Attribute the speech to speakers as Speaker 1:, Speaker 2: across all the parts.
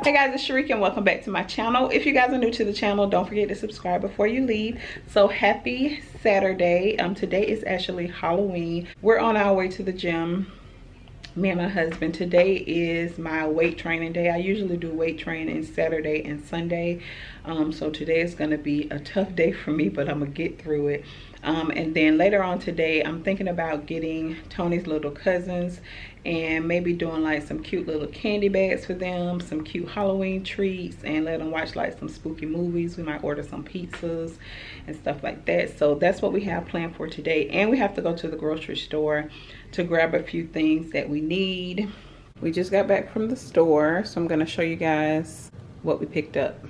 Speaker 1: Hey guys, it's Sharika and welcome back to my channel. If you guys are new to the channel, don't forget to subscribe before you leave. So happy Saturday. Today is actually Halloween. We're on our way to the gym, me and my husband. Today is my weight training day. I usually do weight training Saturday and Sunday. So today is gonna be a tough day for me, but I'm gonna get through it. And then later on today, I'm thinking about getting Tony's little cousins and maybe doing like some cute little candy bags for them, some cute Halloween treats, and let them watch like some spooky movies. We might order some pizzas and stuff like that. So that's what we have planned for today. And we have to go to the grocery store to grab a few things that we need. We just got back from the store, so I'm gonna show you guys what we picked up.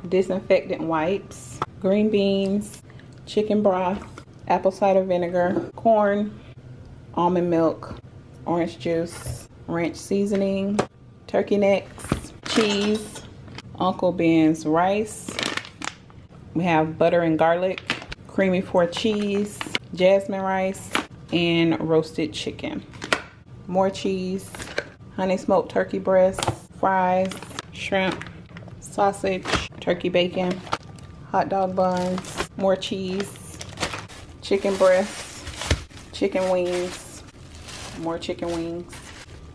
Speaker 1: Disinfectant wipes, green beans, chicken broth, apple cider vinegar, corn, almond milk, orange juice, ranch seasoning, turkey necks, cheese, Uncle Ben's rice. We have butter and garlic, creamy four cheese, jasmine rice, and roasted chicken. More cheese, honey smoked turkey breast, fries, shrimp, sausage, turkey bacon, hot dog buns, more cheese, chicken breasts, chicken wings, more chicken wings,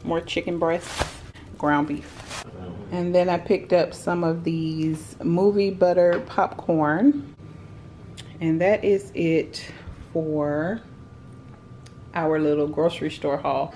Speaker 1: more chicken breasts, ground beef. And then I picked up some of these movie butter popcorn. And that is it for our little grocery store haul.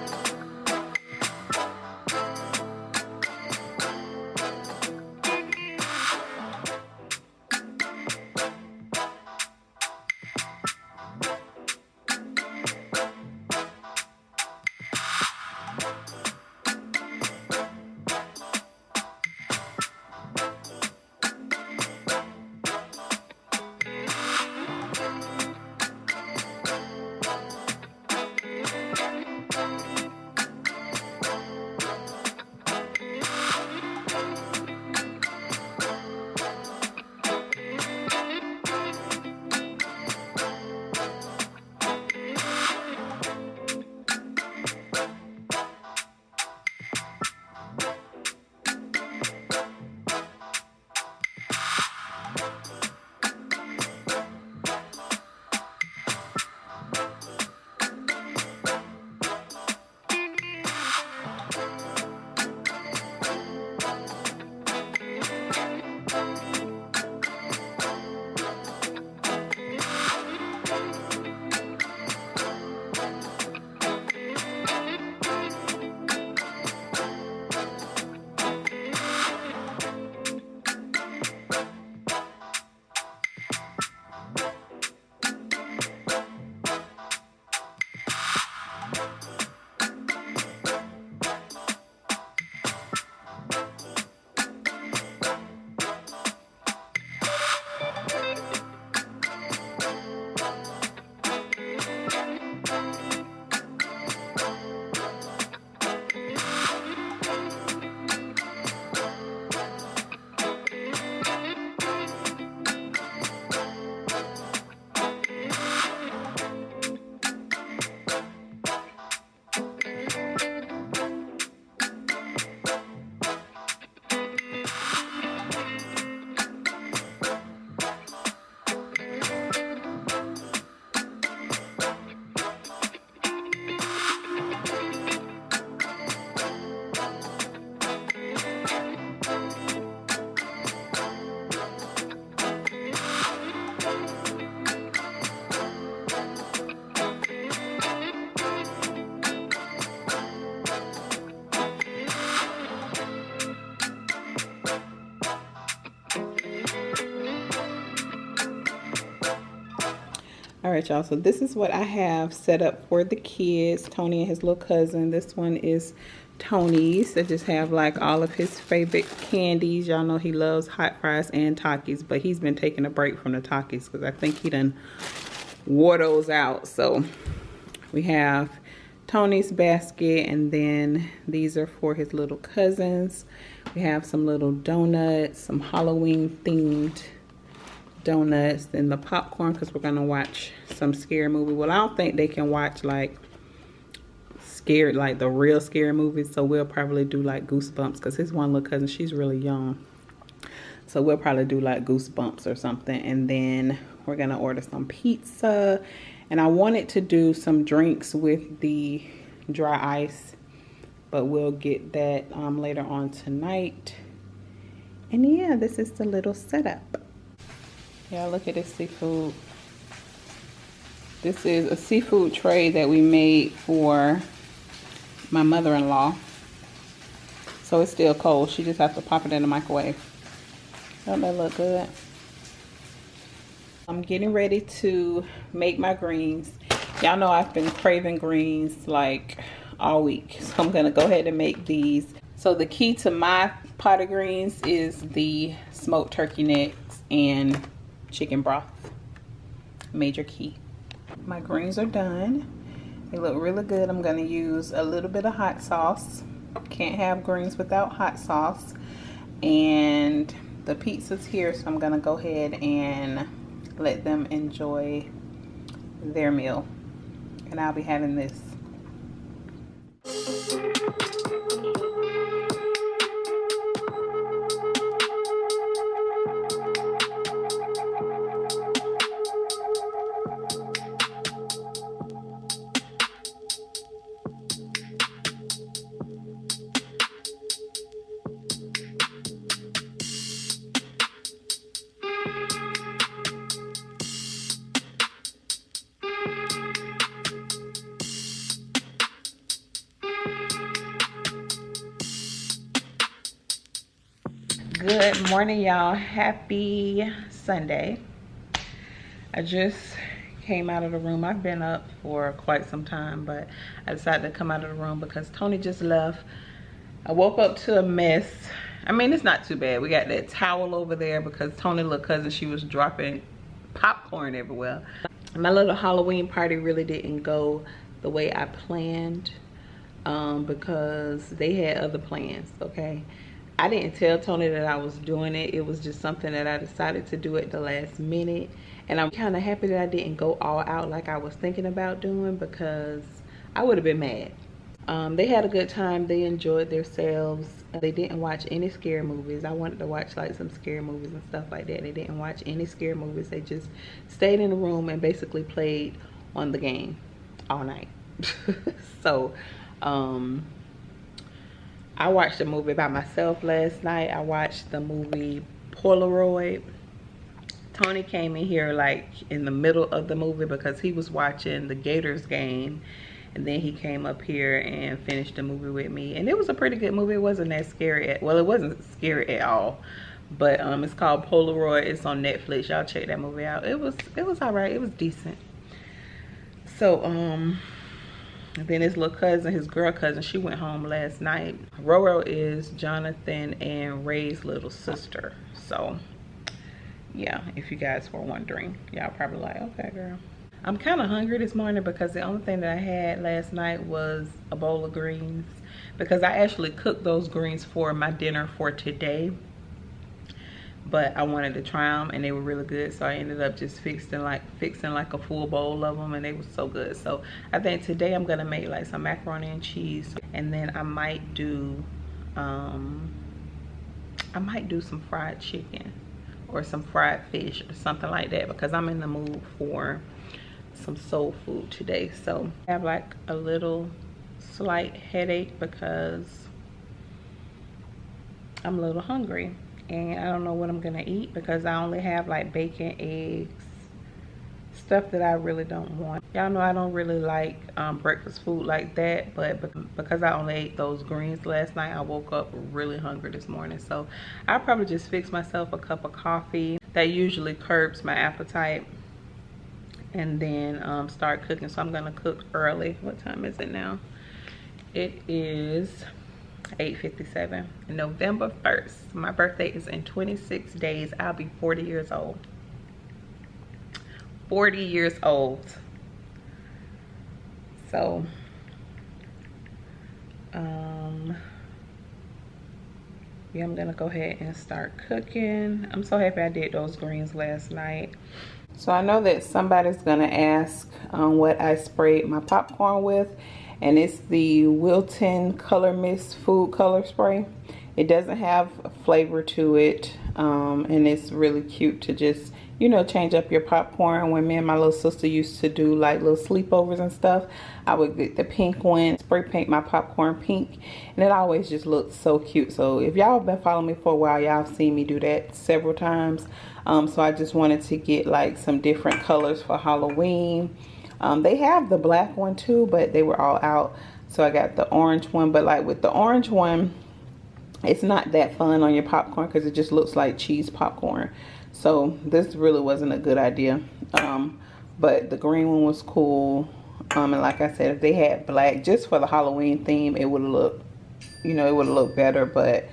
Speaker 1: All right, y'all, so this is what I have set up for the kids, Tony and his little cousin. This one is Tony's. They just have like all of his favorite candies. Y'all know he loves hot fries and Takis, but he's been taking a break from the Takis because I think he done wore those out. So we have Tony's basket, and then these are for his little cousins. We have some little donuts, some Halloween themed donuts, then the popcorn because we're gonna watch some scary movie. Well, I don't think they can watch like scared, like the real scary movies. So we'll probably do like Goosebumps, because his one little cousin, she's really young. So we'll probably do like Goosebumps or something. And then we're gonna order some pizza. And I wanted to do some drinks with the dry ice, but we'll get that later on tonight. And yeah, this is the little setup. Yeah, look at this seafood. This is a seafood tray that we made for my mother-in-law. So it's still cold. She just has to pop it in the microwave. Don't that look good? I'm getting ready to make my greens. Y'all know I've been craving greens like all week. So I'm gonna go ahead and make these. So the key to my pot of greens is the smoked turkey necks and chicken broth. Major key. My greens are done. They look really good. I'm gonna use a little bit of hot sauce. Can't have greens without hot sauce. And the pizza's here, so I'm gonna go ahead and let them enjoy their meal. And I'll be having this. Good morning, y'all. Happy Sunday. I just came out of the room. I've been up for quite some time, but I decided to come out of the room because Tony just left. I woke up to a mess. I mean, it's not too bad. We got that towel over there because Tony's little cousin, she was dropping popcorn everywhere. My little Halloween party really didn't go the way I planned because they had other plans, okay? I didn't tell Tony that I was doing it. It was just something that I decided to do at the last minute. And I'm kind of happy that I didn't go all out like I was thinking about doing, because I would have been mad. They had a good time. They enjoyed themselves. They didn't watch any scary movies. I wanted to watch like some scary movies and stuff like that. They didn't watch any scary movies. They just stayed in the room and basically played on the game all night. So, I watched a movie by myself last night. I watched the movie Polaroid. Tony came in here like in the middle of the movie because he was watching the Gators game. And then he came up here and finished the movie with me. And it was a pretty good movie. It wasn't that scary. Well, it wasn't scary at all. But it's called Polaroid. It's on Netflix. Y'all check that movie out. It was all right. It was decent. So, then his little cousin, his girl cousin, she went home last night. Roro is Jonathan and Ray's little sister. So, yeah, if you guys were wondering, y'all probably like, okay, girl. I'm kind of hungry this morning because the only thing that I had last night was a bowl of greens. Because I actually cooked those greens for my dinner for today. But I wanted to try them and they were really good, so I ended up just fixing like a full bowl of them, and they were so good. So I think today I'm gonna make like some macaroni and cheese, and then I might do some fried chicken or some fried fish or something like that, because I'm in the mood for some soul food today. So I have like a little slight headache because I'm a little hungry. And I don't know what I'm gonna eat because I only have like bacon, eggs, stuff that I really don't want. Y'all know I don't really like breakfast food like that, but because I only ate those greens last night, I woke up really hungry this morning. So I'll probably just fix myself a cup of coffee. That usually curbs my appetite. And then start cooking. So I'm gonna cook early. What time is it now? It is 8:57. November 1st. My birthday is in 26 days. I'll be 40 years old. 40 years old. So, yeah, I'm gonna go ahead and start cooking. I'm so happy I did those greens last night. So I know that somebody's gonna ask what I sprayed my popcorn with, and it's the Wilton Color Mist Food Color Spray. It doesn't have a flavor to it, and it's really cute to just, you know, change up your popcorn. When me and my little sister used to do like little sleepovers and stuff, I would get the pink one, spray paint my popcorn pink, and it always just looked so cute. So if y'all have been following me for a while, y'all have seen me do that several times. So I just wanted to get like some different colors for Halloween. They have the black one too, but they were all out. So I got the orange one, but like with the orange one, it's not that fun on your popcorn because it just looks like cheese popcorn. So this really wasn't a good idea. But the green one was cool. And like I said, if they had black just for the Halloween theme, it would look, you know, it would look better. But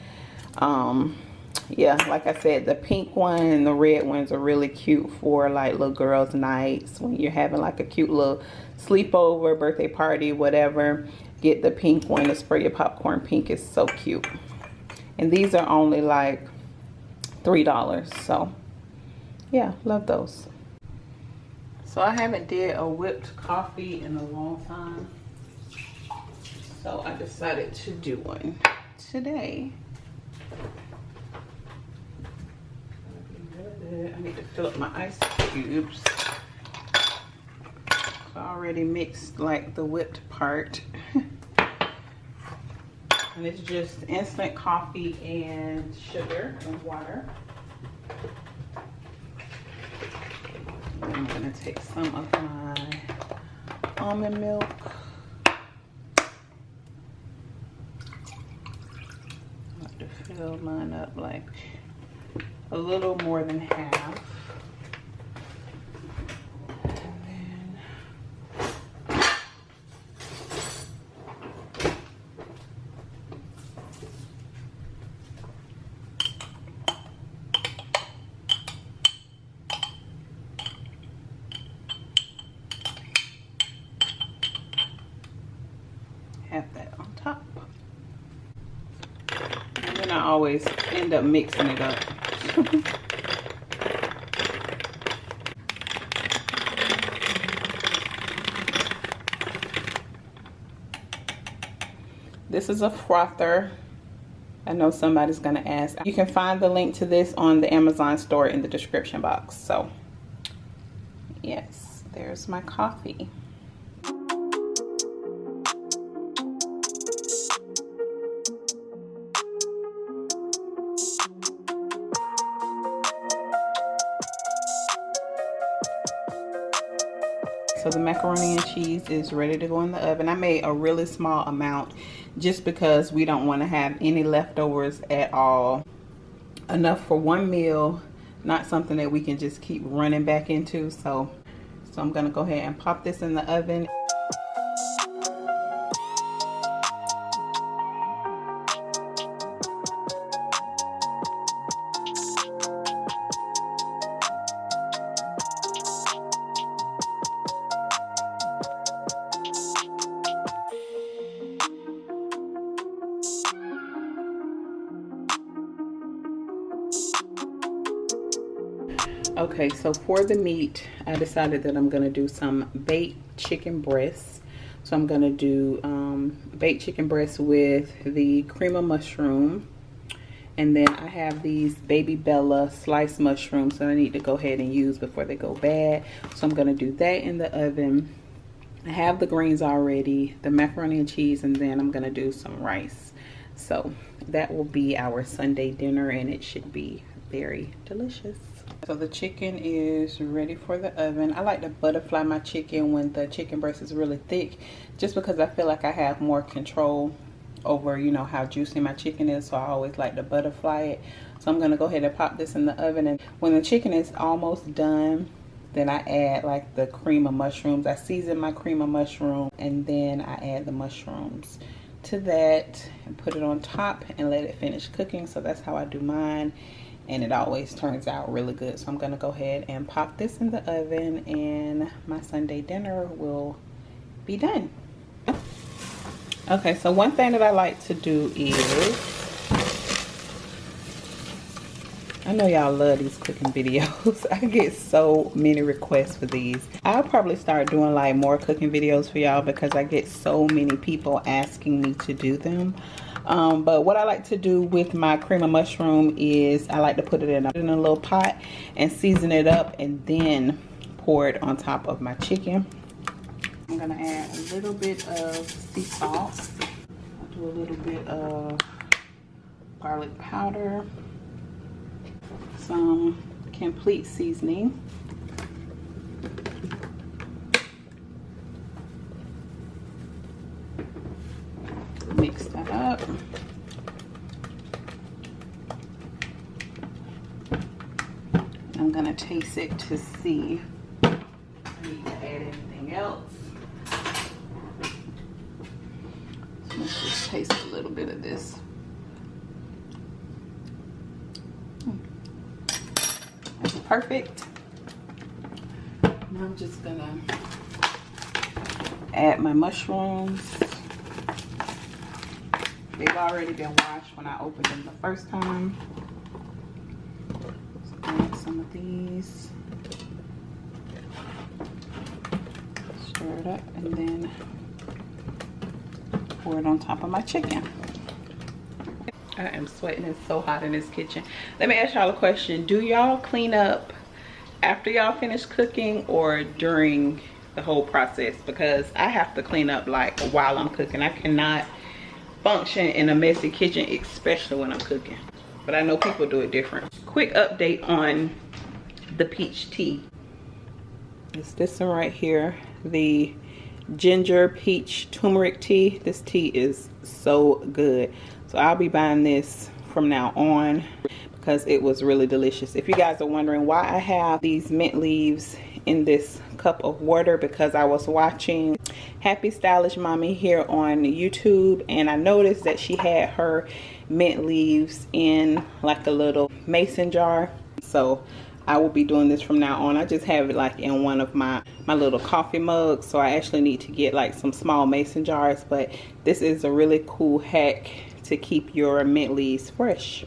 Speaker 1: yeah, like I said, the pink one and the red ones are really cute for like little girls' nights when you're having like a cute little sleepover, birthday party, whatever. Get the pink one to spray your popcorn pink. It's so cute. And these are only like $3. So yeah, love those. So I haven't did a whipped coffee in a long time, so I decided to do one today. I need to fill up my ice cubes. I already mixed like the whipped part. And it's just instant coffee and sugar and water. And I'm gonna take some of my almond milk. I have to fill mine up like a little more than half. Have that on top. And then I always end up mixing it up. This is a frother. I know somebody's gonna ask. You can find the link to this on the Amazon store in the description box. So yes, there's my coffee. So the macaroni and cheese is ready to go in the oven. I made a really small amount just because we don't want to have any leftovers at all. Enough for one meal, not something that we can just keep running back into. So I'm gonna go ahead and pop this in the oven. Okay, so for the meat, I decided that I'm gonna do some baked chicken breasts. So I'm gonna do baked chicken breasts with the cream of mushroom. And then I have these Baby Bella sliced mushrooms that I need to go ahead and use before they go bad. So I'm gonna do that in the oven. I have the greens already, the macaroni and cheese, and then I'm gonna do some rice. So that will be our Sunday dinner, and it should be very delicious. So the chicken is ready for the oven. I like to butterfly my chicken when the chicken breast is really thick, just because I feel like I have more control over, you know, how juicy my chicken is. So I always like to butterfly it. So I'm gonna go ahead and pop this in the oven, and when the chicken is almost done, then I add like the cream of mushrooms. I season my cream of mushroom, and then I add the mushrooms to that and put it on top and let it finish cooking. So that's how I do mine, and it always turns out really good. So I'm gonna go ahead and pop this in the oven, and my Sunday dinner will be done. Okay, so one thing that I like to do is I know y'all love these cooking videos. I get so many requests for these. I'll probably start doing like more cooking videos for y'all because I get so many people asking me to do them. But what I like to do with my cream of mushroom is I like to put it in a little pot and season it up and then pour it on top of my chicken. I'm gonna add a little bit of sea salt. I'll do a little bit of garlic powder, some complete seasoning, mix that up. I'm gonna taste it to see if I need to add anything else. So let's just taste a little bit of this. That's perfect. And I'm just gonna add my mushrooms. They've already been washed when I opened them the first time. So add some of these. Stir it up and then pour it on top of my chicken. I am sweating. It's so hot in this kitchen. Let me ask y'all a question. Do y'all clean up after y'all finish cooking or during the whole process? Because I have to clean up like while I'm cooking. I cannot function in a messy kitchen, especially when I'm cooking. But I know people do it different. Quick update on the peach tea. It's this one right here, the ginger peach turmeric tea. This tea is so good. So I'll be buying this from now on because it was really delicious. If you guys are wondering why I have these mint leaves in this cup of water, because I was watching Happy Stylish Mommy here on YouTube and I noticed that she had her mint leaves in like a little mason jar. So I will be doing this from now on. I just have it like in one of my little coffee mugs. So I actually need to get like some small mason jars, but this is a really cool hack to keep your mint leaves fresh.